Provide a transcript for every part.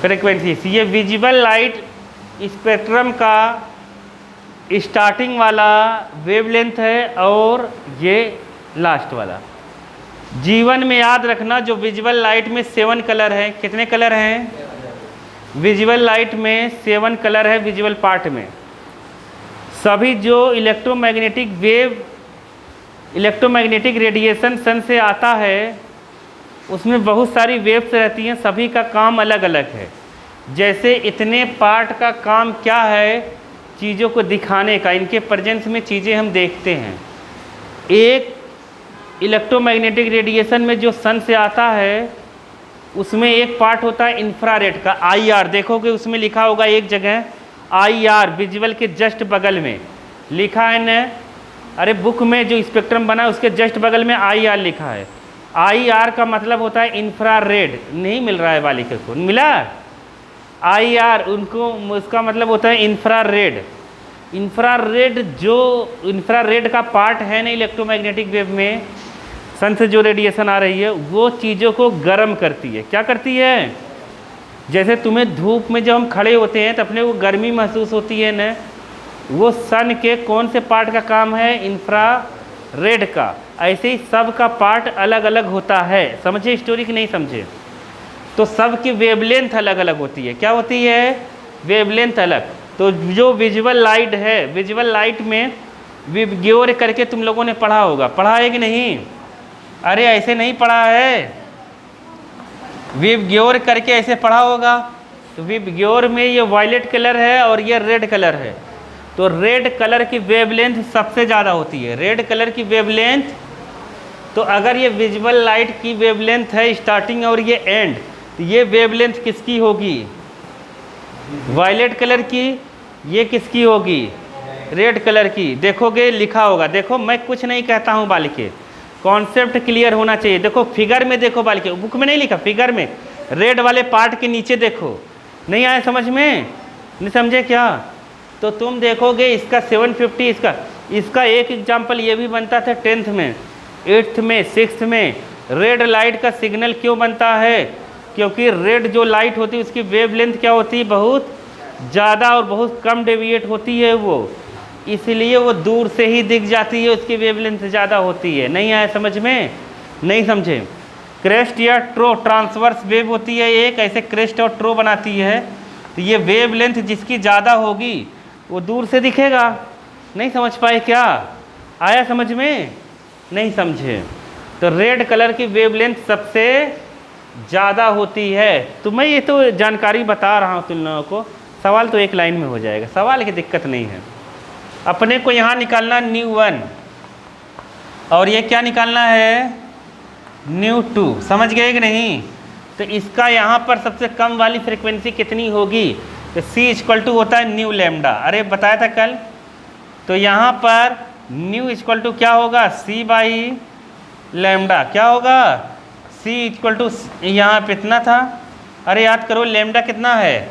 Frequencies. ये visible light spectrum का starting वाला वेवलेंथ है और ये लास्ट वाला। जीवन में याद रखना, जो विजिबल लाइट में 7 कलर हैं। कितने कलर हैं? विजिबल लाइट में 7 कलर है विजिबल पार्ट में। सभी जो इलेक्ट्रोमैग्नेटिक वेव, इलेक्ट्रोमैग्नेटिक रेडिएशन सन से आता है उसमें बहुत सारी वेव्स रहती हैं, सभी का काम अलग अलग है। जैसे इतने पार्ट का काम क्या है? चीज़ों को दिखाने का, इनके प्रेजेंस में चीज़ें हम देखते हैं। एक इलेक्ट्रोमैग्नेटिक रेडिएशन में जो सन से आता है उसमें एक पार्ट होता है इंफ्रारेड का, IR। देखोगे उसमें लिखा होगा एक जगह IR, विजुअल के जस्ट बगल में लिखा है न। अरे बुक में जो स्पेक्ट्रम बना है उसके जस्ट बगल में IR लिखा है। IR का मतलब होता है इंफ्रारेड। नहीं मिल रहा है बालिका को? मिला? IR उनको उसका मतलब होता है इंफ्रारेड। इंफ्रारेड, जो इंफ्रारेड का पार्ट है ना इलेक्ट्रोमैग्नेटिक वेव में, सन से जो रेडिएशन आ रही है वो चीज़ों को गर्म करती है। क्या करती है? जैसे तुम्हें धूप में जब हम खड़े होते हैं तो अपने को गर्मी महसूस होती है ना, वो सन के कौन से पार्ट का काम है? इंफ्रारेड का। ऐसे ही सब का पार्ट अलग अलग होता है। समझे स्टोरी कि नहीं समझे? तो सब की वेवलेंथ अलग अलग होती है। क्या होती है? वेवलेंथ अलग। तो जो विजुअल लाइट है, विजुअल लाइट में विबग्योर करके तुम लोगों ने पढ़ा होगा, पढ़ा है कि नहीं? अरे ऐसे नहीं पढ़ा है, विबग्योर करके ऐसे पढ़ा होगा। तो विबग्योर में ये वायलेट कलर है और ये रेड कलर है। तो रेड कलर की वेवलेंथ सबसे ज़्यादा होती है। रेड कलर की वेवलेंथ, तो अगर ये विजुअल लाइट की वेवलेंथ है स्टार्टिंग और ये एंड, तो ये वेवलेंथ किसकी होगी? वायलेट कलर की। ये किसकी होगी? रेड कलर की। देखोगे लिखा होगा, देखो मैं कुछ नहीं कहता हूँ बालिके, कॉन्सेप्ट क्लियर होना चाहिए। देखो फिगर में देखो बालिके, बुक में नहीं लिखा, फिगर में रेड वाले पार्ट के नीचे देखो। नहीं आया समझ में? नहीं समझे क्या? तो तुम देखोगे इसका 750, इसका एक एग्जाम्पल ये भी बनता था 10th में, 8th में, 6th में। रेड लाइट का सिग्नल क्यों बनता है? क्योंकि रेड जो लाइट होती है उसकी वेवलेंथ क्या होती है? बहुत ज़्यादा और बहुत कम डेविएट होती है वो, इसलिए वो दूर से ही दिख जाती है, उसकी वेवलेंथ ज़्यादा होती है। नहीं आया समझ में? नहीं समझे? क्रेस्ट या ट्रो ट्रांसवर्स वेव होती है एक, ऐसे क्रेस्ट और ट्रो बनाती है। तो ये वेवलेंथ जिसकी ज़्यादा होगी वो दूर से दिखेगा। नहीं समझ पाए क्या? आया समझ में? नहीं समझे? तो रेड कलर की वेवलेंथ सबसे ज़्यादा होती है। तो मैं ये तो जानकारी बता रहा हूँ तुम लोगों को, सवाल तो एक लाइन में हो जाएगा, सवाल की दिक्कत नहीं है। अपने को यहाँ निकालना ν1 और ये क्या निकालना है? ν2। समझ गए कि नहीं? तो इसका यहाँ पर सबसे कम वाली फ्रिक्वेंसी कितनी होगी? तो C होता है न्यू लैम्डा। अरे बताया था कल। तो यहाँ पर ν क्या होगा? C/λ। क्या होगा? C यहाँ पे इतना था। अरे याद करो लैम्डा कितना है?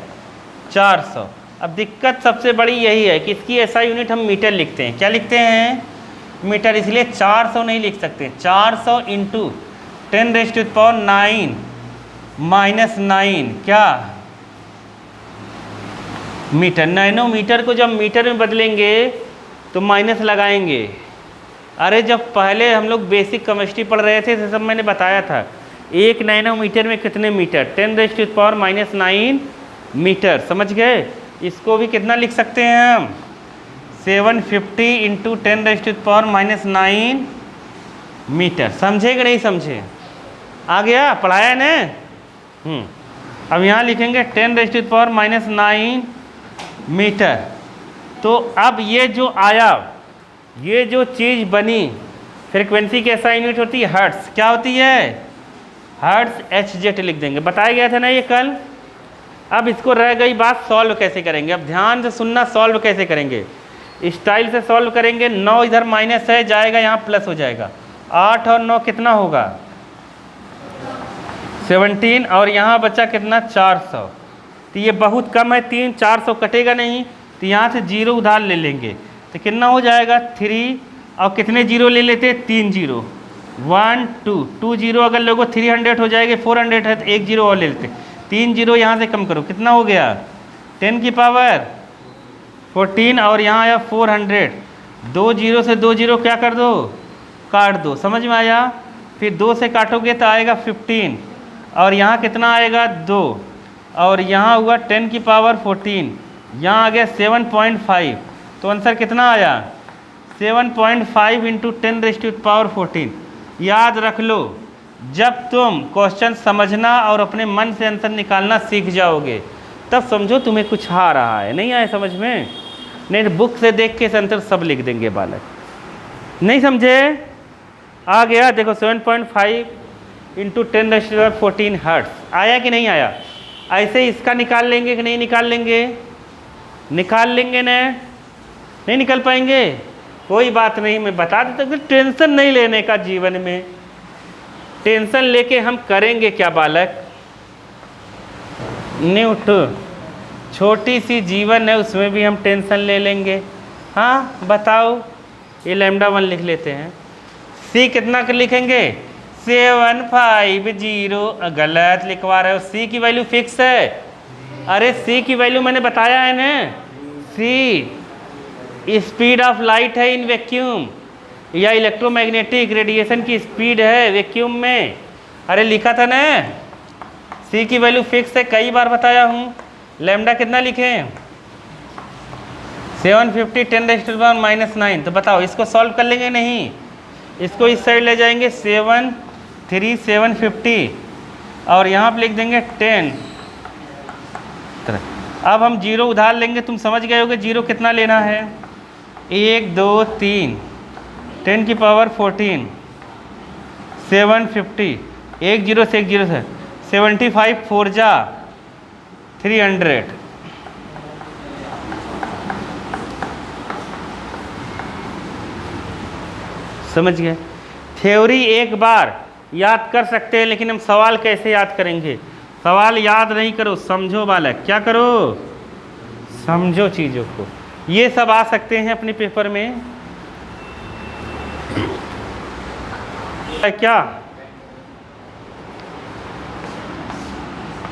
400। अब दिक्कत सबसे बड़ी यही है कि इसकी ऐसा यूनिट हम मीटर लिखते हैं। क्या लिखते हैं? मीटर। इसलिए 400 नहीं लिख सकते। 400 × 10⁻⁹ क्या? मीटर। नैनोमीटर को जब मीटर में बदलेंगे तो माइनस लगाएंगे। अरे जब पहले हम लोग बेसिक केमिस्ट्री पढ़ रहे थे तो सब मैंने बताया था, 1 नैनोमीटर में कितने मीटर? 10⁻⁹ मीटर। समझ गए? इसको भी कितना लिख सकते हैं हम? 750 × 10⁻⁹ मीटर। समझे कि नहीं समझे? आ गया? पढ़ाया ना? अब यहाँ लिखेंगे 10⁻⁹ मीटर। तो अब ये जो आया, ये जो चीज़ बनी, फ्रिक्वेंसी कैसा यूनिट होती है? हर्ट्स। क्या होती है? हर्ट्स HZ लिख देंगे। बताया गया था ना ये कल। अब इसको रह गई बात सॉल्व कैसे करेंगे। अब ध्यान से सुनना, सॉल्व कैसे करेंगे। स्टाइल से सॉल्व करेंगे। 9 इधर माइनस है, जाएगा यहाँ प्लस हो जाएगा। 8 और 9 कितना होगा? 17। और यहाँ बचा कितना? 400। तो ये बहुत कम है, 400 कटेगा नहीं, तो यहाँ से 0 उधार ले लेंगे तो कितना हो जाएगा? 3। और कितने 0 ले लेते? 3 0। 1 2 2 0 अगर लोगों 300 हो जाएंगे, 400 है तो 1 0 और ले लेते, 3 जीरो यहाँ से कम करो, कितना हो गया 10 की पावर 14 और यहाँ आया 400। 2 जीरो से 2 जीरो क्या कर दो, काट दो, समझ में आया। फिर 2 से काटोगे तो आएगा 15 और यहाँ कितना आएगा 2 और यहाँ हुआ 10 की पावर 14, यहाँ आ गया 7.5। तो आंसर कितना आया 7.5 इंटू 10⁻⁴। याद रख लो, जब तुम क्वेश्चन समझना और अपने मन से आंसर निकालना सीख जाओगे तब समझो तुम्हें कुछ आ रहा है। नहीं आए समझ में, नहीं बुक से देख के आंसर सब लिख देंगे बालक। नहीं समझे, आ गया देखो 7.5 इंटू 10⁻⁴ हर्ट्ज आया कि नहीं आया। ऐसे इसका निकाल लेंगे कि नहीं निकाल लेंगे, निकाल लेंगे ना, नहीं निकाल पाएंगे, कोई बात नहीं, मैं बता देता हूँ। टेंशन नहीं लेने का जीवन में, टेंशन लेके हम करेंगे क्या बालक। न्यूट छोटी सी जीवन है, उसमें भी हम टेंशन ले लेंगे। हाँ बताओ, ये λ1 लिख लेते हैं। सी कितना कर लिखेंगे 750, गलत लिखवा रहे हो, सी की वैल्यू फिक्स है। अरे सी की वैल्यू मैंने बताया है ना, सी स्पीड ऑफ लाइट है इन वैक्यूम, या इलेक्ट्रोमैग्नेटिक रेडिएशन की स्पीड है वैक्यूम में। अरे लिखा था ना, सी की वैल्यू फिक्स है, कई बार बताया हूँ। लैम्डा कितना लिखें 750 10⁻⁹। तो बताओ इसको सॉल्व कर लेंगे नहीं, इसको इस साइड ले जाएंगे 750 और यहाँ पर लिख देंगे 10। अब हम जीरो उधार लेंगे, तुम समझ गए होगे जीरो कितना लेना है, 1 2 3 10 की पावर 14 750, 1 जीरो से 1 जीरो से 75 4 जा 300। समझ गए। थ्योरी एक बार याद कर सकते हैं, लेकिन हम सवाल कैसे याद करेंगे। सवाल याद नहीं करो, समझो बालक, क्या करो, समझो चीज़ों को। ये सब आ सकते हैं अपने पेपर में। क्या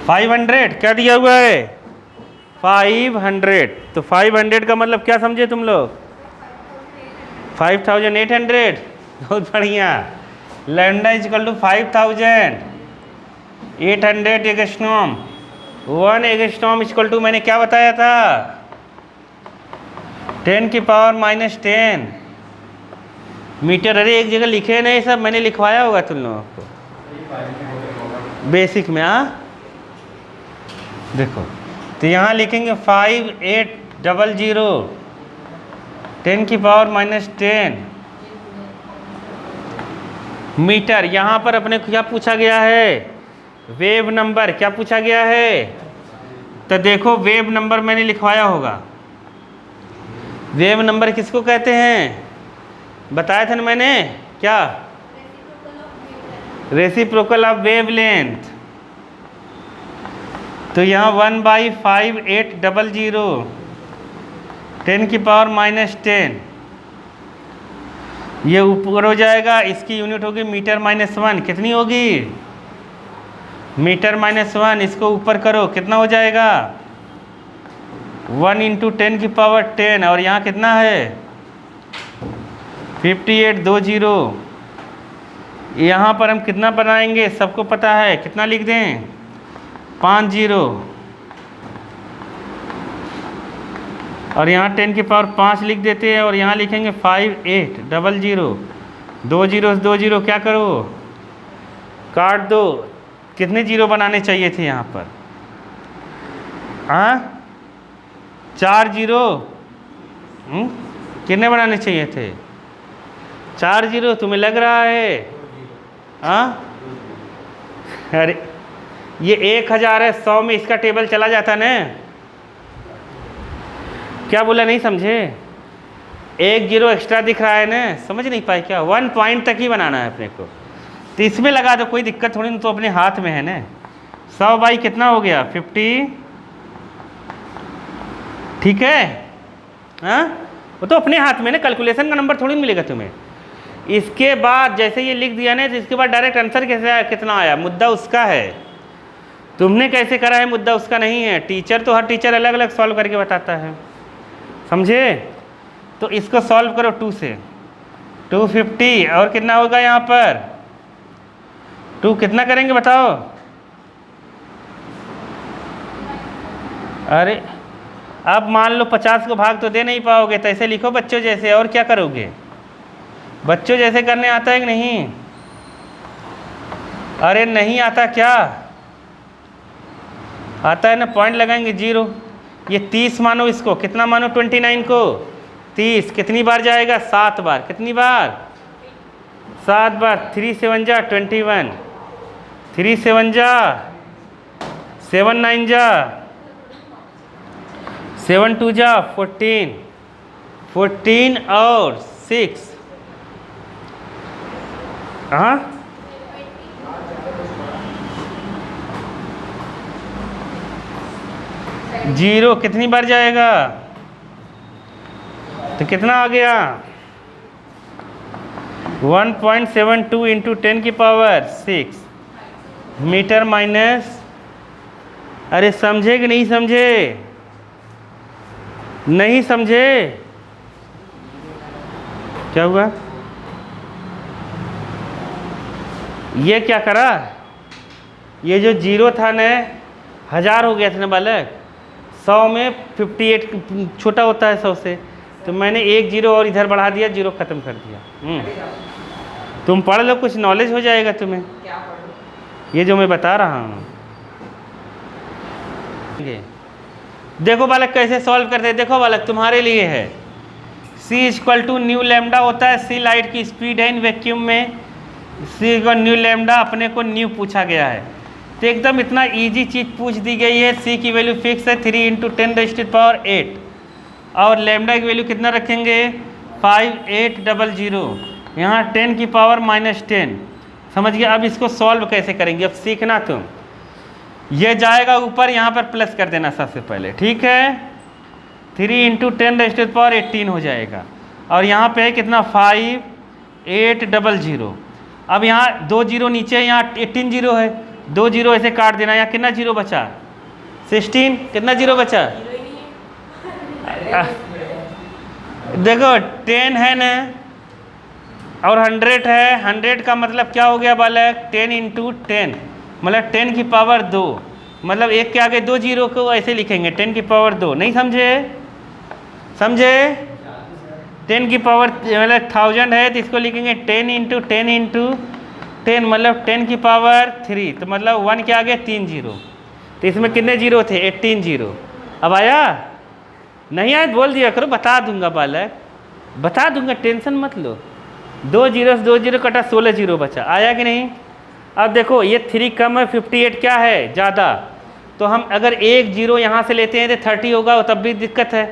500 क्या दिया हुआ है 500। तो 500 का मतलब क्या समझे तुम लोग 5800। बहुत बढ़िया। Lambda equal to 5800 angstrom. 1 angstrom equal to मैंने क्या बताया था 10 की पावर -10 मीटर। अरे एक जगह लिखे नहीं, सब मैंने लिखवाया होगा तुम लोगों को बेसिक में। हाँ देखो, तो यहाँ लिखेंगे 5800 10 की पावर -10 मीटर। यहाँ पर अपने को क्या पूछा गया है, वेव नंबर क्या पूछा गया है। तो देखो वेव नंबर मैंने लिखवाया होगा। वेव नंबर किसको कहते हैं बताया था ना मैंने, क्या रेसिप्रोकल ऑफ वेवलेंथ। तो यहाँ 1/5800 10 की पावर -10, ये ऊपर हो जाएगा। इसकी यूनिट होगी मीटर -1, कितनी होगी मीटर -1। इसको ऊपर करो, कितना हो जाएगा 1 × 10 की पावर 10 और यहाँ कितना है 5820। यहाँ पर हम कितना बनाएंगे सबको पता है, कितना लिख दें 50 और यहाँ 10 की पावर 5 लिख देते हैं और यहाँ लिखेंगे 5800। 2 जीरो 2 जीरो क्या करो काट दो। कितने जीरो बनाने चाहिए थे यहाँ पर, हाँ 4 जीरो। कितने बनाने चाहिए थे 4 जीरो। तुम्हें लग रहा है हाँ, अरे ये 1000 है, 100 में इसका टेबल चला जाता ना। क्या बोला नहीं समझे, 1 जीरो एक्स्ट्रा दिख रहा है ना, समझ नहीं पाए क्या। 1 पॉइंट तक ही बनाना है अपने को, तो इसमें लगा दो, कोई दिक्कत थोड़ी ना, तो अपने हाथ में है ना। 100 बाई कितना हो गया 50, ठीक है। हाँ वो तो अपने हाथ में ना, कैलकुलेशन का नंबर थोड़ी मिलेगा तुम्हें। इसके बाद जैसे ये लिख दिया ना, तो इसके बाद डायरेक्ट आंसर कैसे आया, कितना आया, मुद्दा उसका है। तुमने कैसे करा है मुद्दा उसका नहीं है, टीचर तो हर टीचर अलग अलग सॉल्व करके बताता है, समझे। तो इसको सॉल्व करो 2 से, 250 और कितना होगा यहाँ पर 2 कितना करेंगे बताओ। अरे अब मान लो 50 को भाग तो दे नहीं पाओगे, तो ऐसे लिखो बच्चों जैसे, और क्या करोगे, बच्चों जैसे करने आता है कि नहीं। अरे नहीं आता क्या, आता है ना, पॉइंट लगाएंगे 0। ये 30 मानो, इसको कितना मानो 29 को 30, कितनी बार जाएगा 7 बार, कितनी बार 7 बार। 3 7 जा 21, 3 7 जा 7 9 जा 7 2 जा 14, 14 और 6 हाँ 0 कितनी बार जाएगा, तो कितना आ गया 1.72 इंटू 10 की पावर 6 मीटर माइनस। अरे समझे कि नहीं समझे, नहीं समझे, क्या हुआ, ये क्या करा, ये जो 0 था ना 1000 हो गया था ना बालक, 100 में 58 छोटा होता है 100 से, तो मैंने 1 0 और इधर बढ़ा दिया, 0 ख़त्म कर दिया। तुम पढ़ लो, कुछ नॉलेज हो जाएगा तुम्हें, ये जो मैं बता रहा हूँ। देखो बालक कैसे सॉल्व करते हैं, देखो बालक तुम्हारे लिए है, C = न्यू लैम्डा होता है, C लाइट की स्पीड है इन वैक्यूम में, C का न्यू लैम्डा अपने को न्यू पूछा गया है, तो एकदम इतना इजी चीज़ पूछ दी गई है। C की वैल्यू फिक्स है 3 × 10⁸ और लैम्डा की वैल्यू कितना रखेंगे 5800, यहाँ 10 की पावर -10, समझ गया। अब इसको सॉल्व कैसे करेंगे, अब सीखना तुम, ये जाएगा ऊपर, यहाँ पर प्लस कर देना सबसे पहले, ठीक है। 3 × 10⁸ हो जाएगा, और यहाँ पे है कितना 5800। अब यहाँ 2 0 नीचे है, यहाँ 18 0 है, 2 0 ऐसे काट देना, यहाँ कितना 0 बचा 16, कितना 0 बचा देखो 10 है ना और 100 है, 100 का मतलब क्या हो गया बालक 10 × 10 मतलब 10 की पावर 2, मतलब एक के आगे 2 0 को ऐसे लिखेंगे 10 की पावर 2, नहीं समझे, समझे। 10 की पावर मतलब 1000 है, तो इसको लिखेंगे 10 × 10 × 10 मतलब 10 की पावर 3, तो मतलब 1 के आगे 3 0, तो इसमें कितने 0 थे 18 0। अब आया, नहीं आया बोल दिया करो, बता दूंगा बालक, बता दूंगा, टेंशन मत लो। 2 0 से 2 0 कटा 16 0 बचा, आया कि नहीं। अब देखो ये 3 कम है, 58 क्या है ज़्यादा, तो हम अगर 1 0 यहाँ से लेते हैं तो 30 होगा, तब भी दिक्कत है,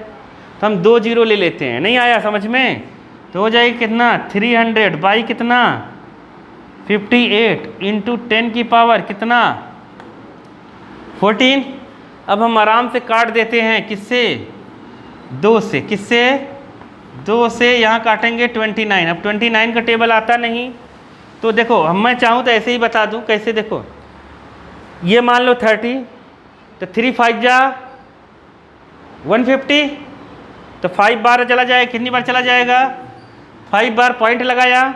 तो हम 2 0 ले लेते हैं, नहीं आया समझ में, तो हो जाएगी कितना 300 बाई कितना 58 × 10 की पावर कितना 14। अब हम आराम से काट देते हैं, किससे 2 से, किससे 2 से, यहाँ काटेंगे 29। अब 29 का टेबल आता नहीं, तो देखो हम मैं चाहूँ तो ऐसे ही बता दूँ कैसे, देखो ये मान लो 30, तो 3 5 जा 150, तो 5 बार चला जाएगा, कितनी बार चला जाएगा 5 बार, पॉइंट लगाया,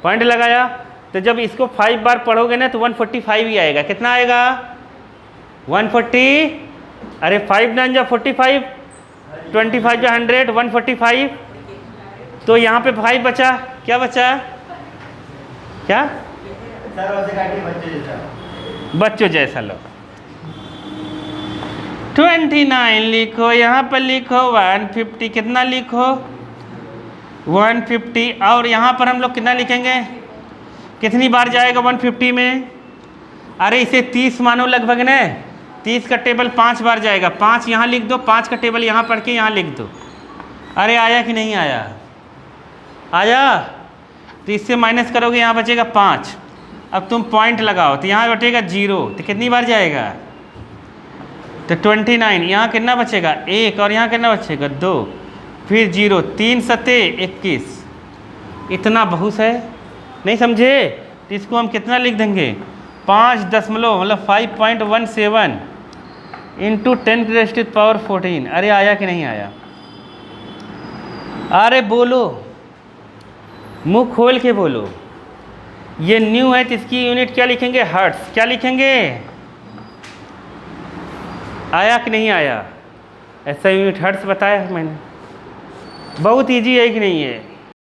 पॉइंट लगाया, तो जब इसको 5 बार पढ़ोगे ना तो 145 ही आएगा, कितना आएगा 140, अरे 5 9 जा 45, 25 जा 100, 145, तो यहाँ पे 5 बचा, क्या बचा, क्या बच्चों जैसा लो 29 लिखो, यहाँ पर लिखो 150, कितना लिखो 150, और यहाँ पर हम लोग कितना लिखेंगे, कितनी बार जाएगा 150 में, अरे इसे 30 मानो लगभग न, 30 का टेबल 5 बार जाएगा, 5 यहाँ लिख दो, 5 का टेबल यहाँ पढ़ के यहाँ लिख दो। अरे आया कि नहीं आया, आया, तो इससे माइनस करोगे यहाँ बचेगा 5। अब तुम पॉइंट लगाओ, तो यहाँ बचेगा 0, तो कितनी बार जाएगा, तो 29, यहाँ कितना बचेगा 1, और यहाँ कितना बचेगा 2, फिर 0, 3 सते 21, इतना बहुत है, नहीं समझे, तो इसको हम कितना लिख देंगे 5 मतलब 5.17 इंटू 10⁻⁴। अरे आया कि नहीं आया? अरे बोलो, मुंह खोल के बोलो। ये न्यू है तो इसकी यूनिट क्या लिखेंगे? हर्ट्स। क्या लिखेंगे? आया कि नहीं आया? ऐसा यूनिट हर्ट्स बताया है मैंने। बहुत इजी है कि नहीं है?